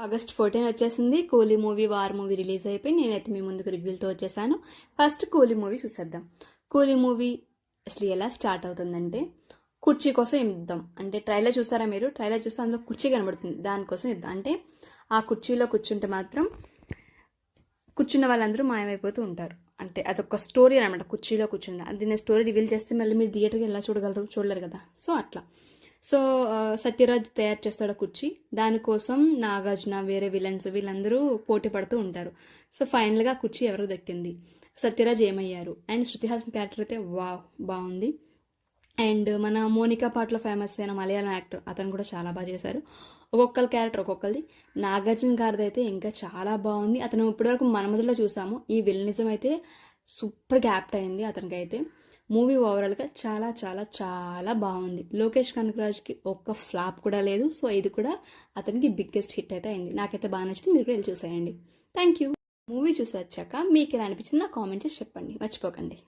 August 14 వచ్చేసింది. కూలీ movie, war movie release అయిపోయి నేనైతే మీ ముందుకు రివ్యూలతో వచ్చేసాను. ఫస్ట్ కూలీ మూవీ చూసేద్దాం. కూలీ మూవీ అసలు ఎలా స్టార్ట్ అవుతుందంటే, కుర్చీ కోసం యుద్ధం. అంటే ట్రైలర్ చూసారా మీరు? ట్రైలర్ చూస్తే అందులో కుర్చీ కనబడుతుంది, దానికోసం యుద్ధం. అంటే ఆ కుర్చీలో కూర్చుంటే మాత్రం కూర్చున్న వాళ్ళందరూ మాయమైపోతూ ఉంటారు. అంటే అదొక స్టోరీ అనమాట, కుర్చీలో కూర్చుంది. అది నేను స్టోరీ రివీల్ చేస్తే మళ్ళీ మీరు థియేటర్కి ఎలా చూడలేరు కదా. సో అట్లా. సో సత్యరాజ్ తయారు చేస్తాడు కుర్చీ. దానికోసం నాగార్జున, వేరే విలన్స్ వీళ్ళందరూ పోటీ పడుతూ ఉంటారు. సో ఫైనల్గా కుర్చీ ఎవరికి దక్కింది, సత్యరాజ్ ఏమయ్యారు. అండ్ శృతి హాసన్ క్యారెక్టర్ అయితే బాగుంది. అండ్ మన మోనికా పాటలో ఫేమస్ అయిన మలయాళం యాక్టర్ అతను కూడా చాలా బాగా చేశారు. ఒక్కొక్కరి క్యారెక్టర్ ఒక్కొక్కరిది. నాగార్జున గారిది అయితే ఇంకా చాలా బాగుంది. అతను ఇప్పటివరకు మన్మధులో చూసాము, ఈ విలనిజం అయితే సూపర్గా యాప్ట్ అయింది అతనికి అయితే. మూవీ ఓవరాల్గా చాలా చాలా చాలా బాగుంది. లోకేష్ కనకరాజ్కి ఒక్క ఫ్లాప్ కూడా లేదు. సో ఇది కూడా అతనికి బిగ్గెస్ట్ హిట్ అయితే అయింది. నాకైతే బాగా నచ్చింది, మీరు కూడా వెళ్ళి చూసేయండి. Thank you. మూవీ చూసి వచ్చాక మీకు ఎలా అనిపించింది నా కామెంట్ చేసి చెప్పండి, మర్చిపోకండి.